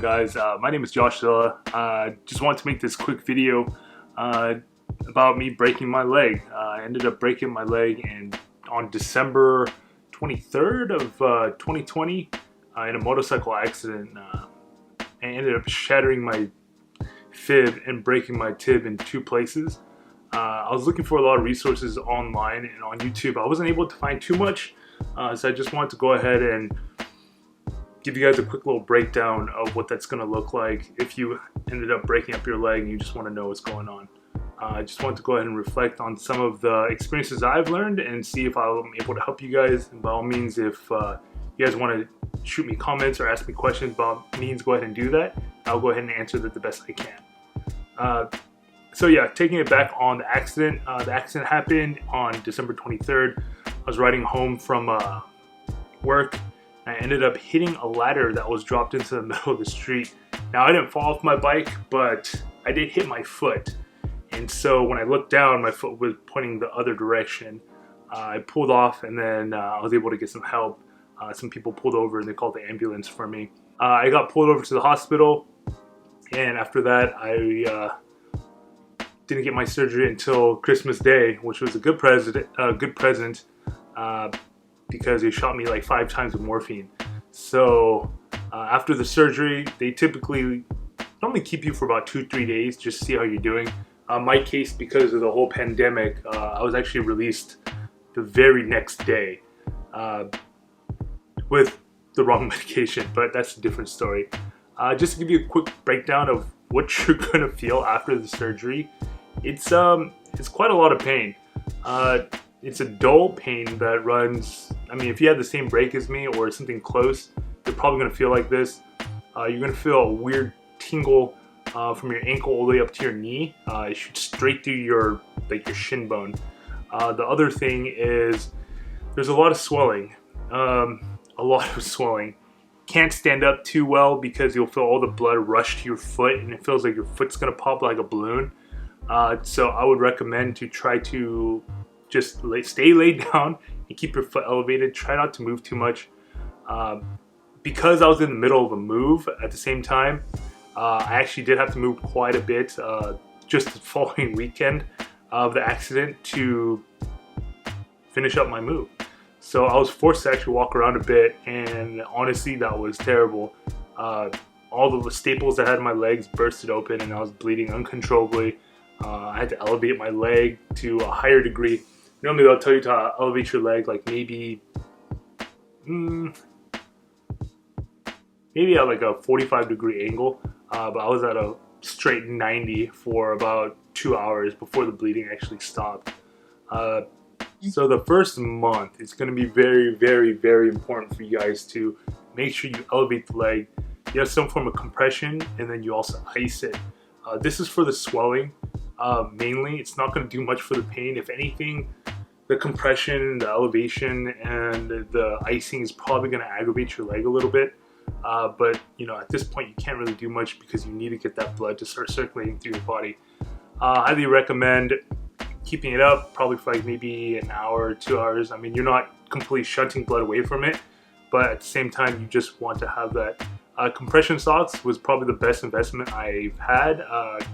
going, guys? My name is Joshua. Just wanted to make this quick video about me breaking my leg. I ended up breaking my leg on December 23rd of 2020 in a motorcycle accident. I ended up shattering my fib and breaking my tib in two places. I was looking for a lot of resources online and on YouTube. I wasn't able to find too much, so I just wanted to go ahead and give you guys a quick little breakdown of what that's going to look like if you ended up breaking up your leg and you just want to know what's going on. I just want to go ahead and reflect on some of the experiences I've learned and see if I'm able to help you guys. And by all means, if you guys want to shoot me comments or ask me questions, by all means, go ahead and do that. I'll go ahead and answer that the best I can. So yeah, taking it back on the accident. The accident happened on December 23rd. I was riding home from work. I ended up hitting a ladder that was dropped into the middle of the street. Now, I didn't fall off my bike, but I did hit my foot. And so when I looked down, my foot was pointing the other direction. I pulled off, and then I was able to get some help. Some people pulled over and they called the ambulance for me. I got pulled over to the hospital, and after that, I didn't get my surgery until Christmas Day, which was a good present. Because they shot me like 5 times with morphine. So after the surgery, they typically only keep you for about 2-3 days just to see how you're doing. My case, because of the whole pandemic, I was actually released the very next day with the wrong medication, but that's a different story. Just to give you a quick breakdown of what you're gonna feel after the surgery, it's quite a lot of pain. It's a dull pain that runs, I mean, if you had the same break as me or something close, you're probably going to feel like this. You're going to feel a weird tingle from your ankle all the way up to your knee. It shoots straight through your shin bone. The other thing is there's a lot of swelling. Can't stand up too well because you'll feel all the blood rush to your foot and it feels like your foot's going to pop like a balloon. So I would recommend to try to just stay laid down and keep your foot elevated. Try not to move too much. Because I was in the middle of a move at the same time, I actually did have to move quite a bit just the following weekend of the accident to finish up my move. So I was forced to actually walk around a bit, and honestly, that was terrible. All the staples that had in my legs bursted open and I was bleeding uncontrollably. I had to elevate my leg to a higher degree. Normally they'll tell you to elevate your leg like maybe at like a 45-degree angle, but I was at a straight 90 for about 2 hours before the bleeding actually stopped. So the first month, it's going to be very, very, very important for you guys to make sure you elevate the leg. You have some form of compression, and then you also ice it. This is for the swelling. Mainly, it's not going to do much for the pain. If anything, the compression, the elevation, and the icing is probably going to aggravate your leg a little bit. But you know, at this point, you can't really do much because you need to get that blood to start circulating through your body. I highly recommend keeping it up, probably for like maybe an hour or 2 hours. I mean, you're not completely shunting blood away from it, but at the same time, you just want to have that. Compression socks was probably the best investment I've had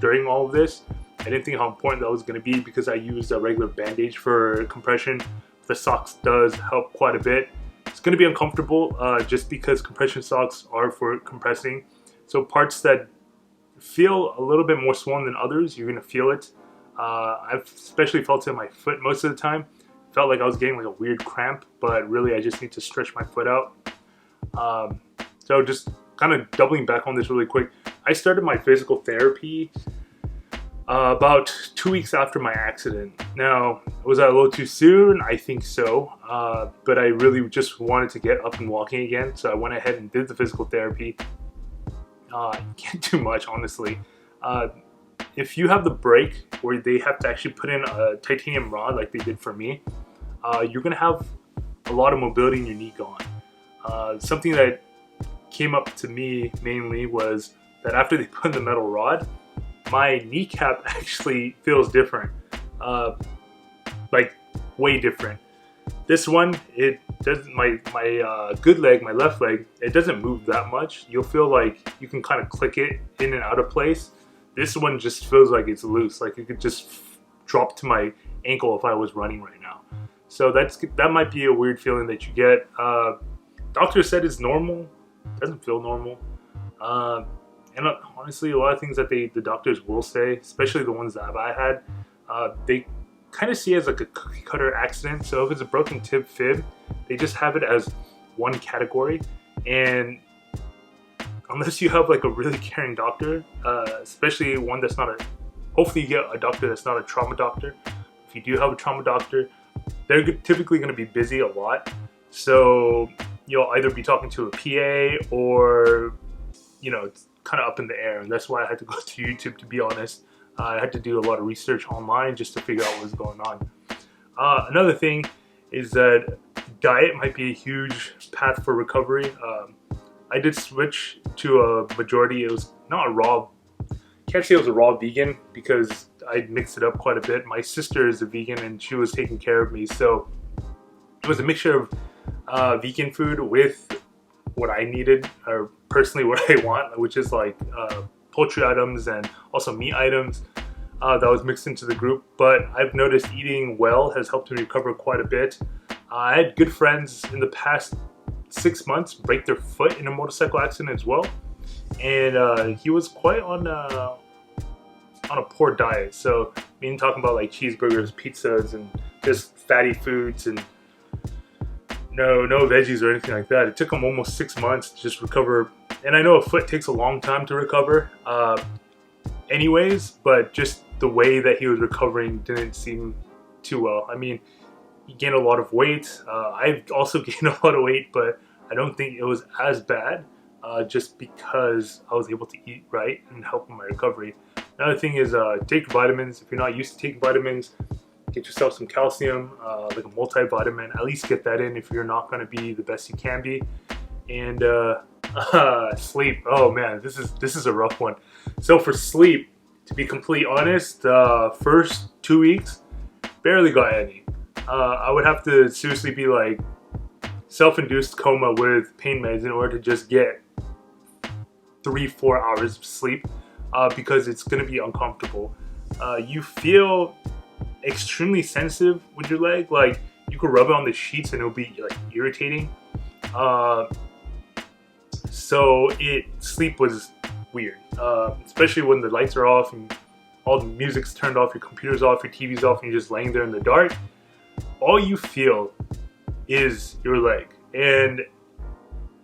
during all of this. I didn't think how important that was going to be because I used a regular bandage for compression. The socks does help quite a bit. It's going to be uncomfortable just because compression socks are for compressing. So parts that feel a little bit more swollen than others, you're going to feel it. I've especially felt it in my foot most of the time. Felt like I was getting like a weird cramp, but really I just need to stretch my foot out. So just kind of doubling back on this really quick. I started my physical therapy about 2 weeks after my accident. Now, was I a little too soon? I think so, but I really just wanted to get up and walking again, so I went ahead and did the physical therapy. You can't do much, honestly. If you have the break where they have to actually put in a titanium rod like they did for me, you're going to have a lot of mobility in your knee gone. Something that came up to me mainly was that after they put in the metal rod, my kneecap actually feels different, like way different. This one, it doesn't, my good leg, my left leg, it doesn't move that much. You'll feel like you can kind of click it in and out of place. This one just feels like it's loose, like it could just drop to my ankle if I was running right now. So that might be a weird feeling that you get. Doctor said it's normal. Doesn't feel normal. And honestly, a lot of things that the doctors will say, especially the ones that I had, they kind of see it as like a cookie cutter accident. So if it's a broken tib fib, they just have it as one category. And unless you have like a really caring doctor, especially one that's not hopefully you get a doctor that's not a trauma doctor. If you do have a trauma doctor, they're typically going to be busy a lot. So you'll either be talking to a PA or, it's kind of up in the air. And that's why I had to go to YouTube, to be honest. I had to do a lot of research online just to figure out what was going on. Another thing is that diet might be a huge path for recovery. I did switch to a majority. It was not a raw, can't say it was a raw vegan because I mixed it up quite a bit. My sister is a vegan and she was taking care of me. So it was a mixture of vegan food with what I needed, or personally what I want, which is like poultry items and also meat items that was mixed into the group. But I've noticed eating well has helped me recover quite a bit. I had good friends in the past 6 months break their foot in a motorcycle accident as well, and he was quite on a poor diet. So talking about like cheeseburgers, pizzas, and just fatty foods, and no veggies or anything like that. It took him almost 6 months to just recover. And I know a foot takes a long time to recover anyways, but just the way that he was recovering didn't seem too well. He gained a lot of weight. I've also gained a lot of weight, but I don't think it was as bad just because I was able to eat right and help in my recovery. Another thing is take your vitamins. If you're not used to taking vitamins, get yourself some calcium, like a multivitamin. At least get that in if you're not going to be the best you can be. And sleep. Oh man, this is a rough one. So for sleep, to be completely honest, first 2 weeks, barely got any. I would have to seriously be like self-induced coma with pain meds in order to just get 3-4 hours of sleep because it's going to be uncomfortable. You feel extremely sensitive with your leg. Like you could rub it on the sheets and it'll be like irritating. So sleep was weird, especially when the lights are off and all the music's turned off, your computer's off, your TV's off, and you're just laying there in the dark. All you feel is your leg, and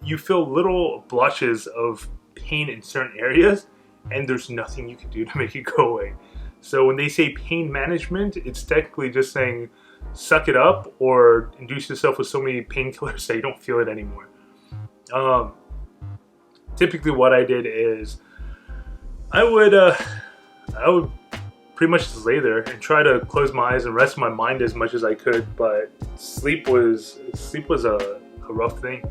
you feel little blotches of pain in certain areas, and there's nothing you can do to make it go away. So when they say pain management, it's technically just saying suck it up or induce yourself with so many painkillers that you don't feel it anymore. Typically what I did is I would pretty much just lay there and try to close my eyes and rest my mind as much as I could, but sleep was a rough thing.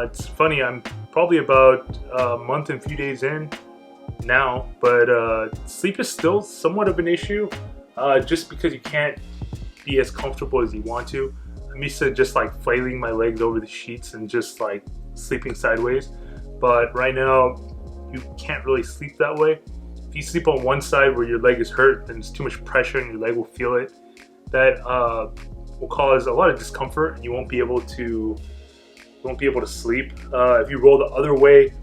It's funny, I'm probably about a month and a few days in now, but sleep is still somewhat of an issue, just because you can't be as comfortable as you want to. I'm used to just like flailing my legs over the sheets and just like sleeping sideways, but right now you can't really sleep that way. If you sleep on one side where your leg is hurt, then it's too much pressure and your leg will feel it. That will cause a lot of discomfort and you won't be able to sleep. If you roll the other way,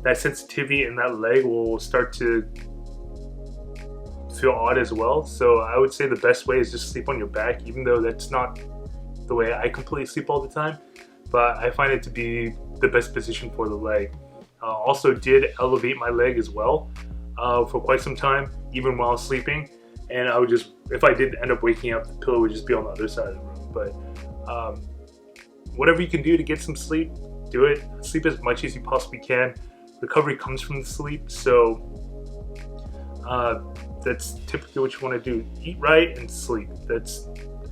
that sensitivity in that leg will start to feel odd as well. So I would say the best way is just sleep on your back, even though that's not the way I completely sleep all the time, but I find it to be the best position for the leg. Also did elevate my leg as well for quite some time, even while sleeping, and I would just, if I did end up waking up, the pillow would just be on the other side of the room. But whatever you can do to get some sleep, do it. Sleep as much as you possibly can. Recovery comes from the sleep, so that's typically what you want to do. Eat right and sleep. That's,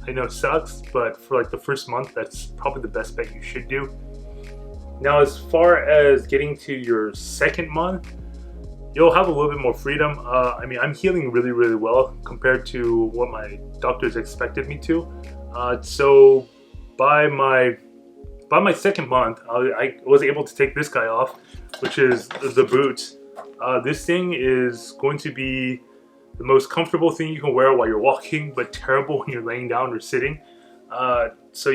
I know it sucks, but for like the first month, that's probably the best bet you should do. Now, as far as getting to your second month, you'll have a little bit more freedom. I'm healing really, really well compared to what my doctors expected me to. So by my second month, I was able to take this guy off, which is the boot. This thing is going to be the most comfortable thing you can wear while you're walking, but terrible when you're laying down or sitting. So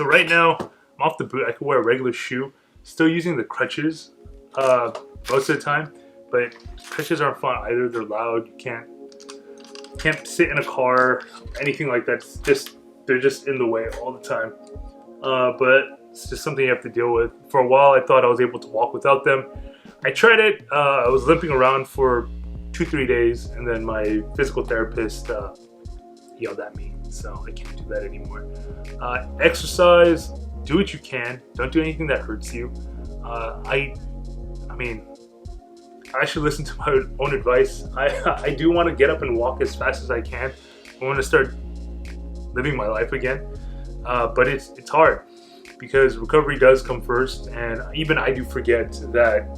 right now, I'm off the boot. I can wear a regular shoe. Still using the crutches most of the time, but crutches aren't fun either. They're loud. You can't sit in a car, anything like that. They're just in the way all the time. But it's just something you have to deal with. For a while, I thought I was able to walk without them. I tried it. I was limping around for 2-3 days, and then my physical therapist yelled at me, so I can't do that anymore. Exercise, do what you can. Don't do anything that hurts you. I mean, I should listen to my own advice. I do want to get up and walk as fast as I can. I want to start living my life again, but it's hard because recovery does come first, and even I do forget that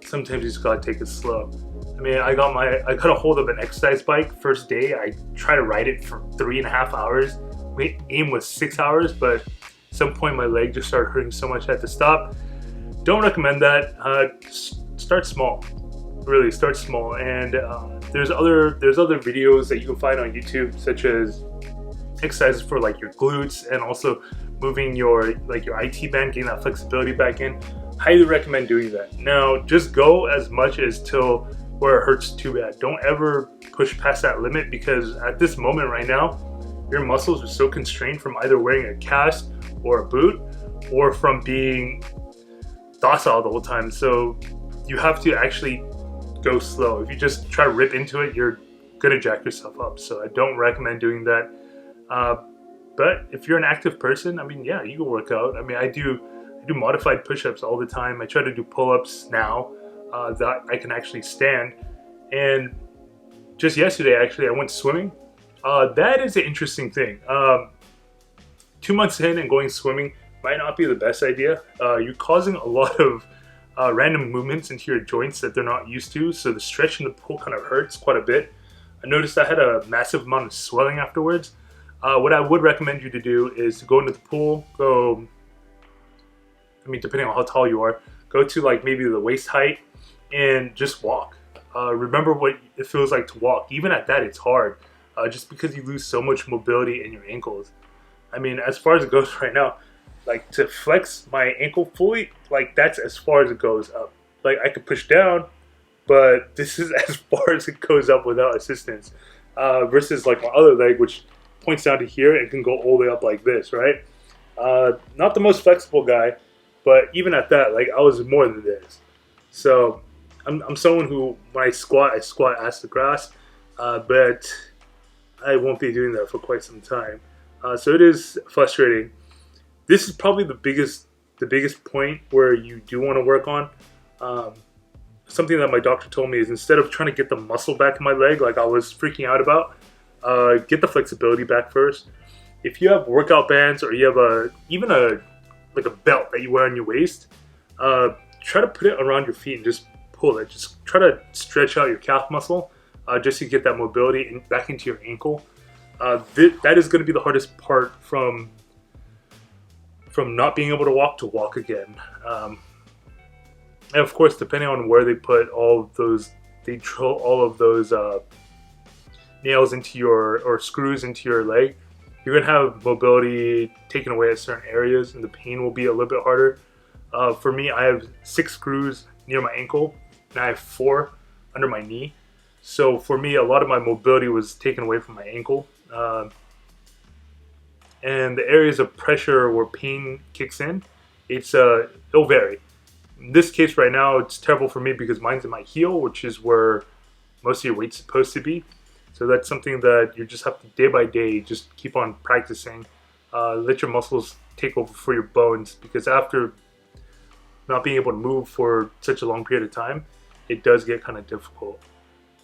sometimes you just gotta take it slow. I mean, I got a hold of an exercise bike first day. I tried to ride it for 3.5 hours. My aim was 6 hours, but at some point my leg just started hurting so much I had to stop. Don't recommend that. Start small. Really, start small. And there's other videos that you can find on YouTube, such as exercises for like your glutes and also moving your IT band, getting that flexibility back in. Highly recommend doing that. Now, just go as much as till where it hurts too bad. Don't ever push past that limit, because at this moment right now, your muscles are so constrained from either wearing a cast or a boot or from being docile the whole time. So you have to actually go slow. If you just try to rip into it, you're gonna jack yourself up. So I don't recommend doing that. But if you're an active person, I mean, yeah, you can work out. I mean, I do modified push-ups all the time. I try to do pull-ups now that I can actually stand. And just yesterday, actually, I went swimming. That is an interesting thing. 2 months in and going swimming might not be the best idea. You're causing a lot of random movements into your joints that they're not used to. So the stretch in the pool kind of hurts quite a bit. I noticed I had a massive amount of swelling afterwards. What I would recommend you to do is to go into the pool, depending on how tall you are, go to like maybe the waist height and just walk. Remember what it feels like to walk. Even at that, it's hard, just because you lose so much mobility in your ankles. I mean, as far as it goes right now, like to flex my ankle fully, like that's as far as it goes up. Like I could push down, but this is as far as it goes up without assistance. Versus like my other leg, which points down to here and can go all the way up like this, right? Not the most flexible guy, but even at that, like I was more than this. So I'm someone who, when I squat ass to grass, but I won't be doing that for quite some time. So it is frustrating. This is probably the biggest point where you do want to work on. Something that my doctor told me is, instead of trying to get the muscle back in my leg like I was freaking out about, get the flexibility back first. If you have workout bands or you have even a belt that you wear on your waist, try to put it around your feet and just pull it. Just try to stretch out your calf muscle just to get that mobility back into your ankle. That is going to be the hardest part from not being able to walk again. And of course, depending on where they put they drill all of those nails into or screws into your leg, you're gonna have mobility taken away at certain areas, and the pain will be a little bit harder. For me, I have 6 screws near my ankle, and I have 4 under my knee. So for me, a lot of my mobility was taken away from my ankle. And the areas of pressure where pain kicks in, it'll vary. In this case right now, it's terrible for me because mine's in my heel, which is where most of your weight's supposed to be. So that's something that you just have to, day by day, just keep on practicing. Let your muscles take over for your bones, because after not being able to move for such a long period of time, it does get kind of difficult.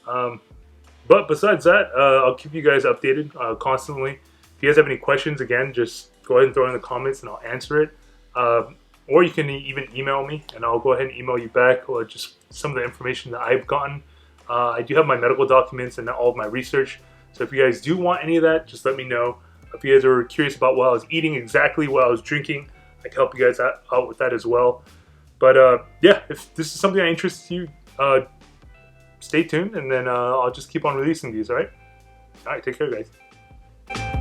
But besides that, I'll keep you guys updated constantly. If you guys have any questions, again, just go ahead and throw it in the comments and I'll answer it. Or you can even email me and I'll go ahead and email you back, or just some of the information that I've gotten. I do have my medical documents and all of my research. So if you guys do want any of that, just let me know. If you guys are curious about what I was eating, exactly what I was drinking, I can help you guys out with that as well. But yeah, if this is something that interests you, stay tuned, and then I'll just keep on releasing these, alright? Alright, take care, guys.